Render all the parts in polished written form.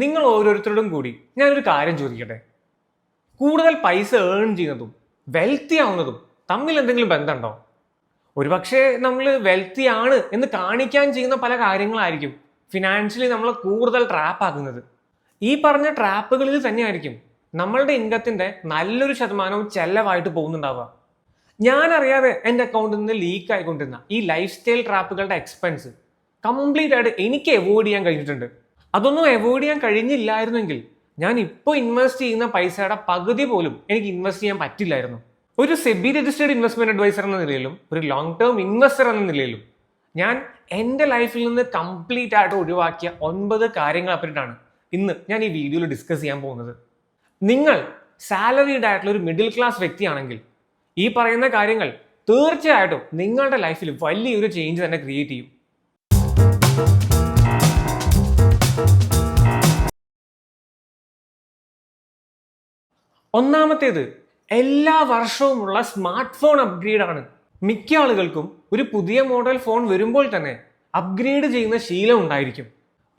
നിങ്ങൾ ഓരോരുത്തരോടും കൂടി ഞാനൊരു കാര്യം ചോദിക്കട്ടെ. കൂടുതൽ പൈസ ഏൺ ചെയ്യുന്നതും വെൽത്തി ആവുന്നതും തമ്മിൽ എന്തെങ്കിലും ബന്ധമുണ്ടോ? ഒരുപക്ഷെ നമ്മൾ വെൽത്തി ആണ് എന്ന് കാണിക്കാൻ ചെയ്യുന്ന പല കാര്യങ്ങളായിരിക്കും ഫിനാൻഷ്യലി നമ്മൾ കൂടുതൽ ട്രാപ്പ് ആക്കുന്നത്. ഈ പറഞ്ഞ ട്രാപ്പുകളിൽ തന്നെയായിരിക്കും നമ്മളുടെ ഇൻകത്തിന്റെ നല്ലൊരു ശതമാനവും ചെലവായിട്ട് പോകുന്നുണ്ടാവുക. ഞാൻ അറിയാതെ എൻ്റെ അക്കൗണ്ടിൽ നിന്ന് ലീക്ക് ആയിക്കൊണ്ടിരുന്ന ഈ ലൈഫ് സ്റ്റൈൽ ട്രാപ്പുകളുടെ എക്സ്പെൻസ് കംപ്ലീറ്റ് ആയിട്ട് എനിക്ക് അവോയ്ഡ് ചെയ്യാൻ കഴിഞ്ഞിട്ടുണ്ട്. അതൊന്നും അവോയ്ഡ് ചെയ്യാൻ കഴിഞ്ഞില്ലായിരുന്നെങ്കിൽ ഞാൻ ഇപ്പോൾ ഇൻവെസ്റ്റ് ചെയ്യുന്ന പൈസയുടെ പകുതി പോലും എനിക്ക് ഇൻവെസ്റ്റ് ചെയ്യാൻ പറ്റില്ലായിരുന്നു. ഒരു സെബി രജിസ്റ്റേർഡ് ഇൻവെസ്റ്റ്മെന്റ് അഡ്വൈസർ എന്ന നിലയിലും ഒരു ലോങ് ടേം ഇൻവെസ്റ്റർ എന്ന നിലയിലും ഞാൻ എൻ്റെ ലൈഫിൽ നിന്ന് കംപ്ലീറ്റ് ആയിട്ട് ഒഴിവാക്കിയ 9 കാര്യങ്ങളെ പറ്റിയിട്ടാണ് ഇന്ന് ഞാൻ ഈ വീഡിയോയിൽ ഡിസ്കസ് ചെയ്യാൻ പോകുന്നത്. നിങ്ങൾ സാലറീഡ് ആയിട്ടുള്ള ഒരു മിഡിൽ ക്ലാസ് വ്യക്തിയാണെങ്കിൽ ഈ പറയുന്ന കാര്യങ്ങൾ തീർച്ചയായിട്ടും നിങ്ങളുടെ ലൈഫിൽ വലിയൊരു ചേഞ്ച് തന്നെ ക്രിയേറ്റ് ചെയ്യും. ഒന്നാമത്തേത്, എല്ലാ വർഷവുമുള്ള സ്മാർട്ട് ഫോൺ അപ്ഗ്രേഡ് ആണ്. മിക്ക ആളുകൾക്കും ഒരു പുതിയ മോഡൽ ഫോൺ വരുമ്പോൾ തന്നെ അപ്ഗ്രേഡ് ചെയ്യുന്ന ശീലം ഉണ്ടായിരിക്കും.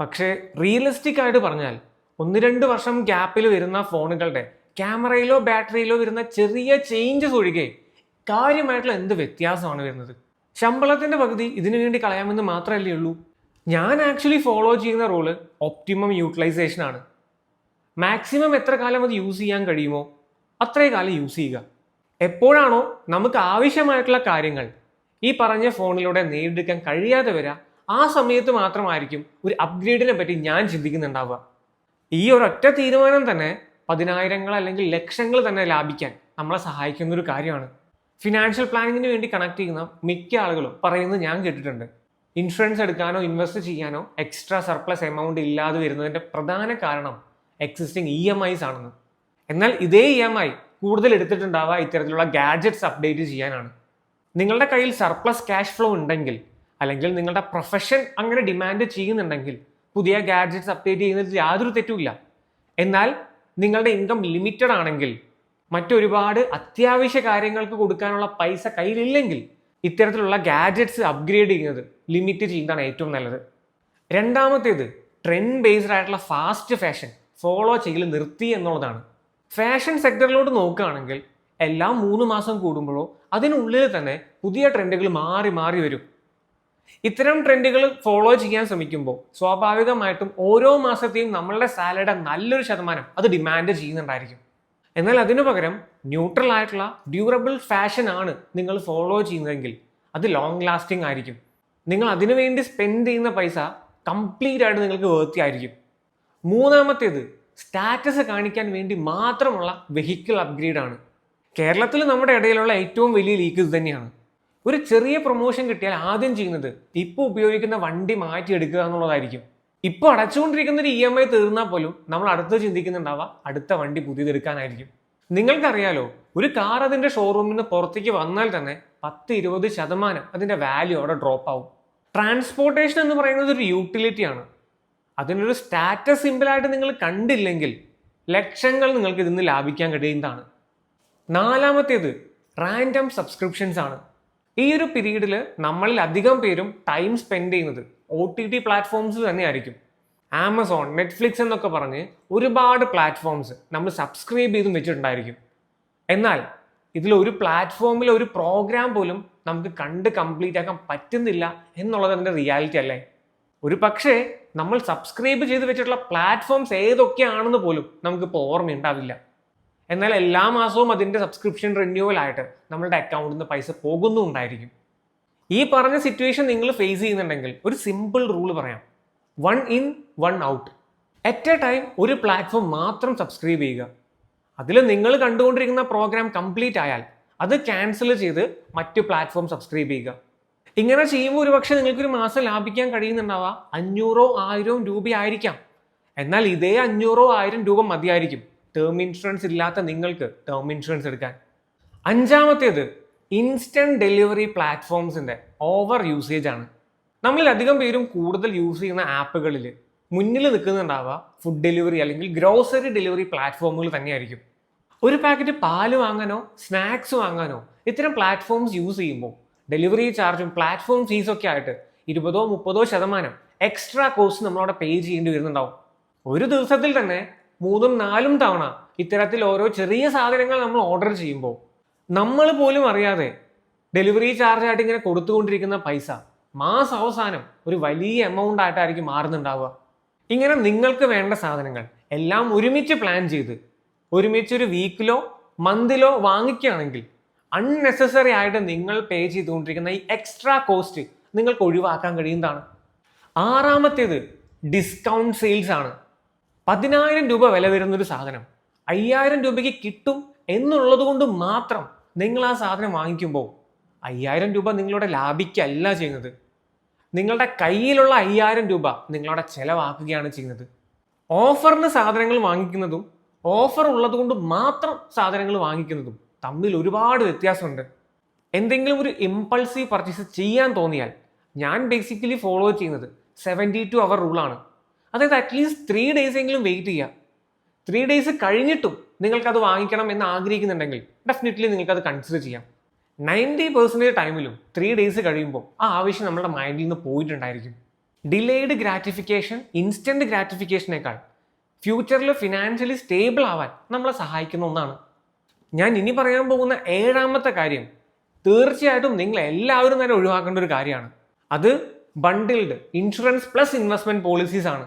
പക്ഷേ റിയലിസ്റ്റിക് ആയിട്ട് പറഞ്ഞാൽ 1-2 വർഷം ഗ്യാപ്പിൽ വരുന്ന ഫോണുകളുടെ ക്യാമറയിലോ ബാറ്ററിയിലോ വരുന്ന ചെറിയ ചേഞ്ചസ് ഒഴികെ കാര്യമായിട്ടുള്ള എന്ത് വ്യത്യാസമാണ് വരുന്നത്? ശമ്പളത്തിന്റെ പകുതി ഇതിനു വേണ്ടി കളയാമെന്ന് മാത്രമല്ലേ ഉള്ളൂ. ഞാൻ ആക്ച്വലി ഫോളോ ചെയ്യുന്ന റോള് ഒപ്റ്റിമം യൂട്ടിലൈസേഷൻ ആണ്. മാക്സിമം എത്ര കാലം അത് യൂസ് ചെയ്യാൻ കഴിയുമോ അത്രേ കാലം യൂസ് ചെയ്യുക. എപ്പോഴാണോ നമുക്ക് ആവശ്യമായിട്ടുള്ള കാര്യങ്ങൾ ഈ പറഞ്ഞ ഫോണിലൂടെ നേടിയെടുക്കാൻ കഴിയാതെ വരിക, ആ സമയത്ത് മാത്രമായിരിക്കും ഒരു അപ്ഗ്രേഡിനെ പറ്റി ഞാൻ ചിന്തിക്കുന്നുണ്ടാവുക. ഈ ഒരൊറ്റ തീരുമാനം തന്നെ 10,000 അല്ലെങ്കിൽ ലക്ഷങ്ങൾ തന്നെ ലാഭിക്കാൻ നമ്മളെ സഹായിക്കുന്ന ഒരു കാര്യമാണ്. ഫിനാൻഷ്യൽ പ്ലാനിങ്ങിന് വേണ്ടി കണക്ട് ചെയ്യുന്ന മിക്ക ആളുകളും പറയുന്നത് ഞാൻ കേട്ടിട്ടുണ്ട്, ഇൻഷുറൻസ് എടുക്കാനോ ഇൻവെസ്റ്റ് ചെയ്യാനോ എക്സ്ട്രാ സർപ്ലസ് എമൗണ്ട് ഇല്ലാതെ വരുന്നതിന്റെ പ്രധാന കാരണം എക്സിസ്റ്റിംഗ് EMIs ആണെന്ന്. എന്നാൽ ഇതേ EMI കൂടുതൽ എടുത്തിട്ടുണ്ടാവുക ഇത്തരത്തിലുള്ള ഗാഡ്ജറ്റ്സ് അപ്ഡേറ്റ് ചെയ്യാനാണ്. നിങ്ങളുടെ കയ്യിൽ സർപ്ലസ് ക്യാഷ് ഫ്ലോ ഉണ്ടെങ്കിൽ അല്ലെങ്കിൽ നിങ്ങളുടെ പ്രൊഫഷൻ അങ്ങനെ ഡിമാൻഡ് ചെയ്യുന്നുണ്ടെങ്കിൽ പുതിയ ഗാഡ്ജറ്റ്സ് അപ്ഡേറ്റ് ചെയ്യുന്നതിൽ യാതൊരു തെറ്റുമില്ല. എന്നാൽ നിങ്ങളുടെ ഇൻകം ലിമിറ്റഡ് ആണെങ്കിൽ മറ്റൊരുപാട് അത്യാവശ്യ കാര്യങ്ങൾക്ക് കൊടുക്കാനുള്ള പൈസ കയ്യിലില്ലെങ്കിൽ ഇത്തരത്തിലുള്ള ഗാഡ്ജറ്റ്സ് അപ്ഗ്രേഡ് ചെയ്യുന്നത് ലിമിറ്റ് ചെയ്യുന്നതാണ് ഏറ്റവും നല്ലത്. രണ്ടാമത്തേത്, ട്രെൻഡ് ബേസ്ഡ് ആയിട്ടുള്ള ഫാസ്റ്റ് ഫാഷൻ ഫോളോ ചെയ്യൽ നിർത്തി എന്നുള്ളതാണ്. ഫാഷൻ സെക്ടറിലോട്ട് നോക്കുകയാണെങ്കിൽ എല്ലാ 3 മാസം കൂടുമ്പോഴോ അതിനുള്ളിൽ തന്നെ പുതിയ ട്രെൻഡുകൾ മാറി മാറി വരും. ഇത്തരം ട്രെൻഡുകൾ ഫോളോ ചെയ്യാൻ ശ്രമിക്കുമ്പോൾ സ്വാഭാവികമായിട്ടും ഓരോ മാസത്തെയും നമ്മളുടെ സാലറിയുടെ നല്ലൊരു ശതമാനം അത് ഡിമാൻഡ് ചെയ്യുന്നുണ്ടായിരിക്കും. എന്നാൽ അതിനു പകരം ന്യൂട്രൽ ആയിട്ടുള്ള ഡ്യൂറബിൾ ഫാഷൻ ആണ് നിങ്ങൾ ഫോളോ ചെയ്യുന്നതെങ്കിൽ അത് ലോങ് ലാസ്റ്റിംഗ് ആയിരിക്കും. നിങ്ങൾ അതിനു വേണ്ടി സ്പെൻഡ് ചെയ്യുന്ന പൈസ കംപ്ലീറ്റ് ആയിട്ട് നിങ്ങൾക്ക് വേർത്തി ആയിരിക്കും. മൂന്നാമത്തേത്, സ്റ്റാറ്റസ് കാണിക്കാൻ വേണ്ടി മാത്രമുള്ള വെഹിക്കിൾ അപ്ഗ്രേഡ് ആണ്. കേരളത്തിൽ നമ്മുടെ ഇടയിലുള്ള ഏറ്റവും വലിയ ലീക്ക് ഇത് തന്നെയാണ്. ഒരു ചെറിയ പ്രൊമോഷൻ കിട്ടിയാൽ ആദ്യം ചെയ്യുന്നത് ഇപ്പോൾ ഉപയോഗിക്കുന്ന വണ്ടി മാറ്റിയെടുക്കുക എന്നുള്ളതായിരിക്കും. ഇപ്പോൾ അടച്ചുകൊണ്ടിരിക്കുന്ന ഒരു EMI തീർന്നാൽ പോലും നമ്മൾ അടുത്ത് ചിന്തിക്കുന്നുണ്ടാവുക അടുത്ത വണ്ടി പുതിയതെടുക്കാനായിരിക്കും. നിങ്ങൾക്കറിയാലോ, ഒരു കാർ അതിന്റെ ഷോറൂമിൽ നിന്ന് പുറത്തേക്ക് വന്നാൽ തന്നെ 10-20% അതിന്റെ വാല്യൂ അവിടെ ഡ്രോപ്പ് ആവും. ട്രാൻസ്പോർട്ടേഷൻ എന്ന് പറയുന്നത് ഒരു യൂട്ടിലിറ്റി ആണ്. അതിനൊരു സ്റ്റാറ്റസ് സിമ്പിളായിട്ട് നിങ്ങൾ കണ്ടില്ലെങ്കിൽ ലക്ഷങ്ങൾ നിങ്ങൾക്ക് ഇതിൽ നിന്ന് ലാഭിക്കാൻ കഴിയുന്നതാണ്. നാലാമത്തേത്, റാൻഡം സബ്സ്ക്രിപ്ഷൻസ് ആണ്. ഈ ഒരു പീരീഡിൽ നമ്മളിൽ അധികം പേരും ടൈം സ്പെൻഡ് ചെയ്യുന്നത് OTT പ്ലാറ്റ്ഫോംസ് തന്നെയായിരിക്കും. ആമസോൺ, നെറ്റ്ഫ്ലിക്സ് എന്നൊക്കെ പറഞ്ഞ് ഒരുപാട് പ്ലാറ്റ്ഫോംസ് നമ്മൾ സബ്സ്ക്രൈബ് ചെയ്തും വെച്ചിട്ടുണ്ടായിരിക്കും. എന്നാൽ ഇതിൽ ഒരു പ്ലാറ്റ്ഫോമിൽ ഒരു പ്രോഗ്രാം പോലും നമുക്ക് കണ്ട് കംപ്ലീറ്റ് ആക്കാൻ പറ്റുന്നില്ല എന്നുള്ളത് അതിൻ്റെ റിയാലിറ്റി അല്ലേ? ഒരു പക്ഷേ നമ്മൾ സബ്സ്ക്രൈബ് ചെയ്ത് വെച്ചിട്ടുള്ള പ്ലാറ്റ്ഫോംസ് ഏതൊക്കെയാണെന്ന് പോലും നമുക്കിപ്പോൾ ഓർമ്മയുണ്ടാവില്ല. എന്നാൽ എല്ലാ മാസവും അതിൻ്റെ സബ്സ്ക്രിപ്ഷൻ റിന്യൂവൽ ആയിട്ട് നമ്മളുടെ അക്കൗണ്ടിൽ നിന്ന് പൈസ പോകുന്നുണ്ടായിരിക്കും. ഈ പറഞ്ഞ സിറ്റുവേഷൻ നിങ്ങൾ ഫേസ് ചെയ്യുന്നുണ്ടെങ്കിൽ ഒരു സിമ്പിൾ റൂൾ പറയാം, 1 in 1 out. At A time ഒരു പ്ലാറ്റ്ഫോം മാത്രം സബ്സ്ക്രൈബ് ചെയ്യുക. അതിൽ നിങ്ങൾ കണ്ടുകൊണ്ടിരിക്കുന്ന പ്രോഗ്രാം കംപ്ലീറ്റ് ആയാൽ അത് ക്യാൻസൽ ചെയ്ത് മറ്റു പ്ലാറ്റ്ഫോം സബ്സ്ക്രൈബ് ചെയ്യുക. ഇങ്ങനെ ചെയ്യുമ്പോൾ ഒരുപക്ഷെ നിങ്ങൾക്കൊരു മാസം ലാഭിക്കാൻ കഴിയുന്നുണ്ടാവുക 500-1000 രൂപയായിരിക്കാം. എന്നാൽ ഇതേ 500-1000 രൂപ മതിയായിരിക്കും ടേം ഇൻഷുറൻസ് ഇല്ലാത്ത നിങ്ങൾക്ക് ടേം ഇൻഷുറൻസ് എടുക്കാൻ. അഞ്ചാമത്തേത്, ഇൻസ്റ്റന്റ് ഡെലിവറി പ്ലാറ്റ്ഫോംസിന്റെ ഓവർ യൂസേജ് ആണ്. നമ്മളിൽ അധികം പേരും കൂടുതൽ യൂസ് ചെയ്യുന്ന ആപ്പുകളിൽ മുന്നിൽ നിൽക്കുന്നുണ്ടാവുക ഫുഡ് ഡെലിവറി അല്ലെങ്കിൽ ഗ്രോസറി ഡെലിവറി പ്ലാറ്റ്ഫോമുകൾ തന്നെയായിരിക്കും. ഒരു പാക്കറ്റ് പാല് വാങ്ങാനോ സ്നാക്സ് വാങ്ങാനോ ഇത്തരം പ്ലാറ്റ്ഫോംസ് യൂസ് ചെയ്യുമ്പോൾ ഡെലിവറി ചാർജും പ്ലാറ്റ്ഫോം ഫീസൊക്കെ ആയിട്ട് 20-30% എക്സ്ട്രാ കോസ്റ്റ് നമ്മളവിടെ പേ ചെയ്യേണ്ടി വരുന്നുണ്ടാവും. ഒരു ദിവസത്തിൽ തന്നെ 3-4 തവണ ഇത്തരത്തിൽ ഓരോ ചെറിയ സാധനങ്ങൾ നമ്മൾ ഓർഡർ ചെയ്യുമ്പോൾ നമ്മൾ പോലും അറിയാതെ ഡെലിവറി ചാർജ് ആയിട്ട് ഇങ്ങനെ കൊടുത്തുകൊണ്ടിരിക്കുന്ന പൈസ മാസം അവസാനം ഒരു വലിയ എമൗണ്ട് ആയിട്ടായിരിക്കും മാറുന്നുണ്ടാവുക. ഇങ്ങനെ നിങ്ങൾക്ക് വേണ്ട സാധനങ്ങൾ എല്ലാം ഒരുമിച്ച് പ്ലാൻ ചെയ്ത് ഒരുമിച്ച് ഒരു വീക്കിലോ മന്തിലോ വാങ്ങിക്കുകയാണെങ്കിൽ അൺനെസസറി ആയിട്ട് നിങ്ങൾ പേ ചെയ്തുകൊണ്ടിരിക്കുന്ന ഈ എക്സ്ട്രാ കോസ്റ്റ് നിങ്ങൾക്ക് ഒഴിവാക്കാൻ കഴിയുന്നതാണ്. ആറാമത്തേത് ഡിസ്കൗണ്ട് സെയിൽസ് ആണ്. 10,000 രൂപ വില വരുന്നൊരു സാധനം 5,000 രൂപയ്ക്ക് കിട്ടും എന്നുള്ളത് കൊണ്ട് മാത്രം നിങ്ങൾ ആ സാധനം വാങ്ങിക്കുമ്പോൾ 5,000 രൂപ നിങ്ങളുടെ ലാഭിക്കല്ല ചെയ്യുന്നത്. നിങ്ങളുടെ കയ്യിലുള്ള 5,000 രൂപ നിങ്ങളുടെ ചെലവാക്കുകയാണ് ചെയ്യുന്നത്. ഓഫറിന് സാധനങ്ങൾ വാങ്ങിക്കുന്നതും ഓഫർ ഉള്ളത് കൊണ്ട് മാത്രം സാധനങ്ങൾ വാങ്ങിക്കുന്നതും തമ്മിൽ ഒരുപാട് വ്യത്യാസമുണ്ട്. എന്തെങ്കിലും ഒരു ഇമ്പൾസീവ് പർച്ചേസ് ചെയ്യാൻ തോന്നിയാൽ ഞാൻ ബേസിക്കലി ഫോളോ ചെയ്യുന്നത് 72 അവർ റൂളാണ്. അതായത് അറ്റ്ലീസ്റ്റ് 3 days എങ്കിലും വെയിറ്റ് ചെയ്യുക. 3 days കഴിഞ്ഞിട്ടും നിങ്ങൾക്കത് വാങ്ങിക്കണം എന്ന് ആഗ്രഹിക്കുന്നുണ്ടെങ്കിൽ ഡെഫിനറ്റ്ലി നിങ്ങൾക്കത് കൺസിഡർ ചെയ്യാം. 90% ടൈമിലും 3 days കഴിയുമ്പോൾ ആ ആവശ്യം നമ്മുടെ മൈൻഡിൽ നിന്ന് പോയിട്ടുണ്ടായിരിക്കും. ഡിലേഡ് ഗ്രാറ്റിഫിക്കേഷൻ ഇൻസ്റ്റന്റ് ഗ്രാറ്റിഫിക്കേഷനേക്കാൾ ഫ്യൂച്ചറിൽ ഫിനാൻഷ്യലി സ്റ്റേബിൾ ആവാൻ നമ്മളെ സഹായിക്കുന്ന ഒന്നാണ്. ഞാൻ ഇനി പറയാൻ പോകുന്ന 7ാമത്തെ കാര്യം തീർച്ചയായിട്ടും നിങ്ങൾ എല്ലാവരും തന്നെ ഒഴിവാക്കേണ്ട ഒരു കാര്യമാണ്. അത് bundled insurance plus investment policies ആണ്.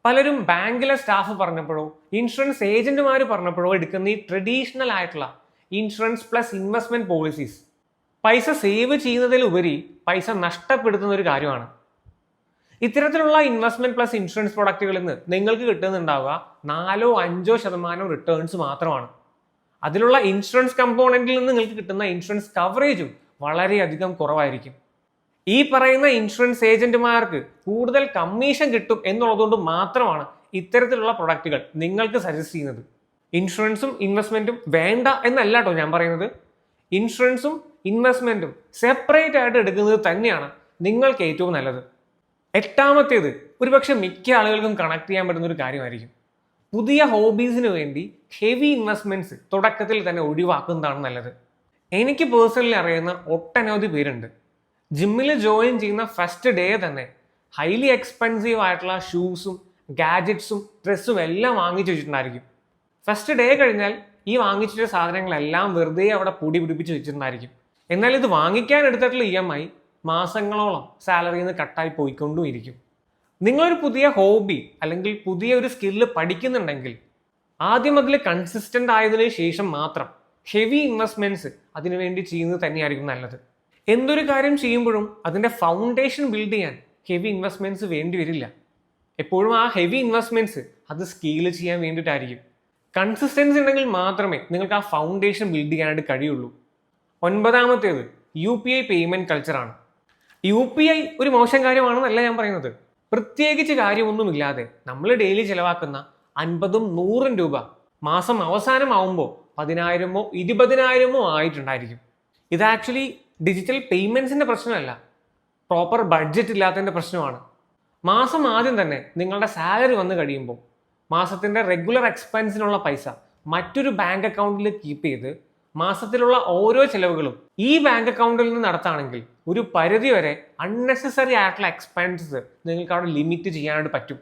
പലരും ബാങ്കിലെ സ്റ്റാഫ് പറഞ്ഞപ്പോഴോ ഇൻഷുറൻസ് ഏജന്റുമാർ പറഞ്ഞപ്പോഴോ എടുക്കുന്ന ഈ ട്രഡീഷണൽ ആയിട്ടുള്ള ഇൻഷുറൻസ് പ്ലസ് ഇൻവെസ്റ്റ്മെന്റ് പോളിസീസ് പൈസ സേവ് ചെയ്യുന്നതിലുപരി പൈസ നഷ്ടപ്പെടുത്തുന്ന ഒരു കാര്യമാണ്. ഇത്തരത്തിലുള്ള ഇൻവെസ്റ്റ്മെന്റ് പ്ലസ് ഇൻഷുറൻസ് പ്രൊഡക്റ്റുകളിൽ നിന്ന് നിങ്ങൾക്ക് കിട്ടുന്നുണ്ടാവുക 4-5% റിട്ടേൺസ് മാത്രമാണ്. അതിലുള്ള ഇൻഷുറൻസ് കമ്പോണന്റിൽ നിന്ന് നിങ്ങൾക്ക് കിട്ടുന്ന ഇൻഷുറൻസ് കവറേജും വളരെയധികം കുറവായിരിക്കും. ഈ പറയുന്ന ഇൻഷുറൻസ് ഏജന്റുമാർക്ക് കൂടുതൽ കമ്മീഷൻ കിട്ടും എന്നുള്ളതുകൊണ്ട് മാത്രമാണ് ഇത്തരത്തിലുള്ള പ്രൊഡക്റ്റുകൾ നിങ്ങൾക്ക് സജസ്റ്റ് ചെയ്യുന്നത്. ഇൻഷുറൻസും ഇൻവെസ്റ്റ്മെന്റും വേണ്ട എന്നല്ല കേട്ടോ ഞാൻ പറയുന്നത്. ഇൻഷുറൻസും ഇൻവെസ്റ്റ്മെന്റും സെപ്പറേറ്റ് ആയിട്ട് എടുക്കുന്നത് തന്നെയാണ് നിങ്ങൾക്ക് ഏറ്റവും നല്ലത്. 8ാമത്തേത് ഒരുപക്ഷെ മിക്ക ആളുകൾക്കും കണക്ട് ചെയ്യാൻ പറ്റുന്ന ഒരു കാര്യമായിരിക്കും. പുതിയ ഹോബീസിന് വേണ്ടി ഹെവി ഇൻവെസ്റ്റ്മെന്റ്സ് തുടക്കത്തിൽ തന്നെ ഒഴിവാക്കുന്നതാണ് നല്ലത്. എനിക്ക് പേഴ്സണലി അറിയുന്ന ഒട്ടനവധി പേരുണ്ട്. ജിമ്മിൽ ജോയിൻ ചെയ്യുന്ന ഫസ്റ്റ് ഡേ തന്നെ ഹൈലി എക്സ്പെൻസീവ് ആയിട്ടുള്ള ഷൂസും ഗാഡ്ജറ്റ്സും ഡ്രസ്സും എല്ലാം വാങ്ങിച്ചു വെച്ചിട്ടുണ്ടായിരിക്കും. ഫസ്റ്റ് ഡേ കഴിഞ്ഞാൽ ഈ വാങ്ങിച്ചിട്ട സാധനങ്ങളെല്ലാം വെറുതെ അവിടെ പൊടി പിടിപ്പിച്ച് വെച്ചിട്ടുണ്ടായിരിക്കും. എന്നാൽ ഇത് വാങ്ങിക്കാൻ എടുത്തിട്ടുള്ള EMI മാസങ്ങളോളം സാലറിയിൽ നിന്ന് കട്ടായി പോയിക്കൊണ്ടും ഇരിക്കും. നിങ്ങളൊരു പുതിയ ഹോബി അല്ലെങ്കിൽ പുതിയ ഒരു സ്കില്ല് പഠിക്കുന്നുണ്ടെങ്കിൽ ആദ്യം അതിൽ കൺസിസ്റ്റന്റ് ആയതിനു ശേഷം മാത്രം ഹെവി ഇൻവെസ്റ്റ്മെന്റ്സ് അതിനുവേണ്ടി ചെയ്യുന്നത് തന്നെയായിരിക്കും നല്ലത്. എന്തൊരു കാര്യം ചെയ്യുമ്പോഴും അതിൻ്റെ ഫൗണ്ടേഷൻ ബിൽഡ് ചെയ്യാൻ ഹെവി ഇൻവെസ്റ്റ്മെന്റ്സ് വേണ്ടി വരില്ല. എപ്പോഴും ആ ഹെവി ഇൻവെസ്റ്റ്മെന്റ്സ് അത് സ്കെയിൽ ചെയ്യാൻ വേണ്ടിയിട്ടായിരിക്കും. കൺസിസ്റ്റൻസി ഉണ്ടെങ്കിൽ മാത്രമേ നിങ്ങൾക്ക് ആ ഫൗണ്ടേഷൻ ബിൽഡ് ചെയ്യാനായിട്ട് കഴിയുള്ളൂ. 9ാമത്തേത് UPI പേയ്മെന്റ് കൾച്ചറാണ്. UPI ഒരു മോശം കാര്യമാണെന്നല്ല ഞാൻ പറയുന്നത്. പ്രത്യേകിച്ച് കാര്യമൊന്നുമില്ലാതെ നമ്മൾ ഡെയിലി ചിലവാക്കുന്ന 50-100 രൂപ മാസം അവസാനമാവുമ്പോൾ 10,000-ഓ 20,000-ഓ ആയിട്ടുണ്ടായിരിക്കും. ഇത് ആക്ച്വലി ഡിജിറ്റൽ പേയ്മെന്റ്സിന്റെ പ്രശ്നമല്ല, പ്രോപ്പർ ബഡ്ജറ്റ് ഇല്ലാത്തതിന്റെ പ്രശ്നമാണ്. മാസം ആദ്യം തന്നെ നിങ്ങളുടെ സാലറി വന്നു കഴിയുമ്പോൾ മാസത്തിന്റെ റെഗുലർ എക്സ്പെൻസിനുള്ള പൈസ മറ്റൊരു ബാങ്ക് അക്കൗണ്ടിൽ കീപ്പ് ചെയ്ത് മാസത്തിലുള്ള ഓരോ ചെലവുകളും ഈ ബാങ്ക് അക്കൗണ്ടിൽ നിന്ന് നടത്താണെങ്കിൽ ഒരു പരിധി വരെ അൺനെസസറി ആയിട്ടുള്ള എക്സ്പെൻസസ് നിങ്ങൾക്ക് അവിടെ ലിമിറ്റ് ചെയ്യാനായിട്ട് പറ്റും.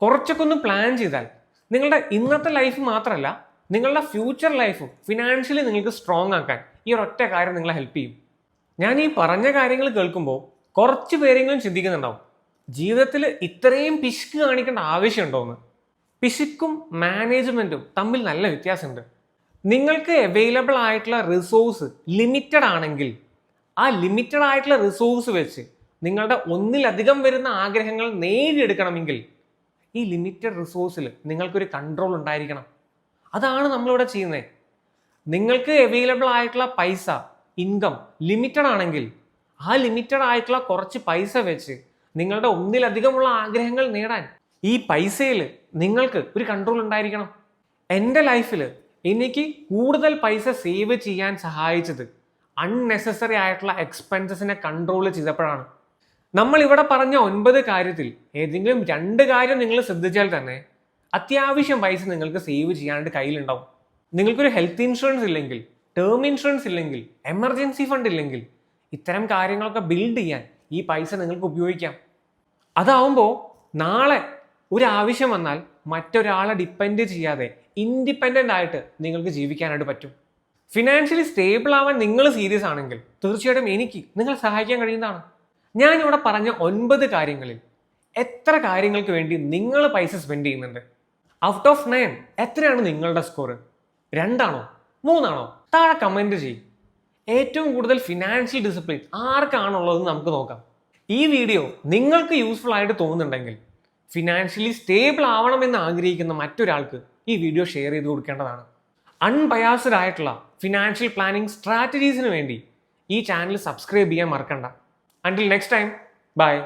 കുറച്ചൊക്കെ ഒന്ന് പ്ലാൻ ചെയ്താൽ നിങ്ങളുടെ ഇന്നത്തെ ലൈഫ് മാത്രമല്ല നിങ്ങളുടെ ഫ്യൂച്ചർ ലൈഫും ഫിനാൻഷ്യലി നിങ്ങൾക്ക് സ്ട്രോങ് ആക്കാൻ ഈ ഒരൊറ്റ കാര്യം നിങ്ങളെ ഹെൽപ്പ് ചെയ്യും. ഞാൻ ഈ പറഞ്ഞ കാര്യങ്ങൾ കേൾക്കുമ്പോൾ കുറച്ച് പേരെങ്കിലും ചിന്തിക്കുന്നുണ്ടാവും, ജീവിതത്തിൽ ഇത്രയും പിശുക്ക് കാണിക്കേണ്ട ആവശ്യമുണ്ടോയെന്ന്. പിശുക്കും മാനേജ്മെന്റും തമ്മിൽ നല്ല വ്യത്യാസമുണ്ട്. നിങ്ങൾക്ക് അവൈലബിൾ ആയിട്ടുള്ള റിസോഴ്സ് ലിമിറ്റഡ് ആണെങ്കിൽ ആ ലിമിറ്റഡ് ആയിട്ടുള്ള റിസോഴ്സ് വെച്ച് നിങ്ങളുടെ ഒന്നിലധികം വരുന്ന ആഗ്രഹങ്ങൾ നേടിയെടുക്കണമെങ്കിൽ ഈ ലിമിറ്റഡ് റിസോഴ്സിൽ നിങ്ങൾക്കൊരു കൺട്രോൾ ഉണ്ടായിരിക്കണം. അതാണ് നമ്മളിവിടെ ചെയ്യുന്നത്. നിങ്ങൾക്ക് അവൈലബിൾ ആയിട്ടുള്ള പൈസ ഇൻകം ലിമിറ്റഡ് ആണെങ്കിൽ ആ ലിമിറ്റഡ് ആയിട്ടുള്ള കുറച്ച് പൈസ വെച്ച് നിങ്ങളുടെ ഒന്നിലധികമുള്ള ആഗ്രഹങ്ങൾ നേടാൻ ഈ പൈസയിൽ നിങ്ങൾക്ക് ഒരു കൺട്രോൾ ഉണ്ടായിരിക്കണം. എൻ്റെ ലൈഫിൽ എനിക്ക് കൂടുതൽ പൈസ സേവ് ചെയ്യാൻ സഹായിച്ചത് അൺനെസസറി ആയിട്ടുള്ള എക്സ്പെൻസസിനെ കൺട്രോൾ ചെയ്തപ്പോഴാണ്. നമ്മൾ ഇവിടെ പറഞ്ഞ 9 കാര്യത്തിൽ ഏതെങ്കിലും 2 കാര്യം നിങ്ങൾ ശ്രദ്ധിച്ചാൽ തന്നെ അത്യാവശ്യം പൈസ നിങ്ങൾക്ക് സേവ് ചെയ്യാനായിട്ട് കയ്യിലുണ്ടാവും. നിങ്ങൾക്കൊരു ഹെൽത്ത് ഇൻഷുറൻസ് ഇല്ലെങ്കിൽ, ടേം ഇൻഷുറൻസ് ഇല്ലെങ്കിൽ, എമർജൻസി ഫണ്ട് ഇല്ലെങ്കിൽ ഇത്തരം കാര്യങ്ങളൊക്കെ ബിൽഡ് ചെയ്യാൻ ഈ പൈസ നിങ്ങൾക്ക് ഉപയോഗിക്കാം. അതാവുമ്പോൾ നാളെ ഒരു ആവശ്യം വന്നാൽ മറ്റൊരാളെ ഡിപ്പെൻഡ് ചെയ്യാതെ ഇൻഡിപെൻഡൻ്റ് ആയിട്ട് നിങ്ങൾക്ക് ജീവിക്കാനായിട്ട് പറ്റും. ഫിനാൻഷ്യലി സ്റ്റേബിൾ ആവാൻ നിങ്ങൾ സീരിയസ് ആണെങ്കിൽ തീർച്ചയായിട്ടും എനിക്ക് നിങ്ങളെ സഹായിക്കാൻ കഴിയുന്നതാണ്. ഞാനിവിടെ പറഞ്ഞ 9 കാര്യങ്ങളിൽ എത്ര കാര്യങ്ങൾക്ക് വേണ്ടി നിങ്ങൾ പൈസ സ്പെൻഡ് ചെയ്യുന്നുണ്ട്? ഔട്ട് ഓഫ് 9 എത്രയാണ് നിങ്ങളുടെ സ്കോർ? 2 ആണോ 3 ആണോ? താഴെ കമൻറ്റ് ചെയ്യും. ഏറ്റവും കൂടുതൽ ഫിനാൻഷ്യൽ ഡിസിപ്ലിൻ ആർക്കാണുള്ളതെന്ന് നമുക്ക് നോക്കാം. ഈ വീഡിയോ നിങ്ങൾക്ക് യൂസ്ഫുൾ ആയിട്ട് തോന്നുന്നുണ്ടെങ്കിൽ ഫിനാൻഷ്യലി സ്റ്റേബിൾ ആവണമെന്ന് ആഗ്രഹിക്കുന്ന മറ്റൊരാൾക്ക് ഈ വീഡിയോ ഷെയർ ചെയ്ത് കൊടുക്കേണ്ടതാണ്. അൺബയാസ്ഡ് ആയിട്ടുള്ള ഫിനാൻഷ്യൽ പ്ലാനിംഗ് സ്ട്രാറ്റജീസിന് വേണ്ടി ഈ ചാനൽ സബ്സ്ക്രൈബ് ചെയ്യാൻ മറക്കണ്ട. Until next time, bye.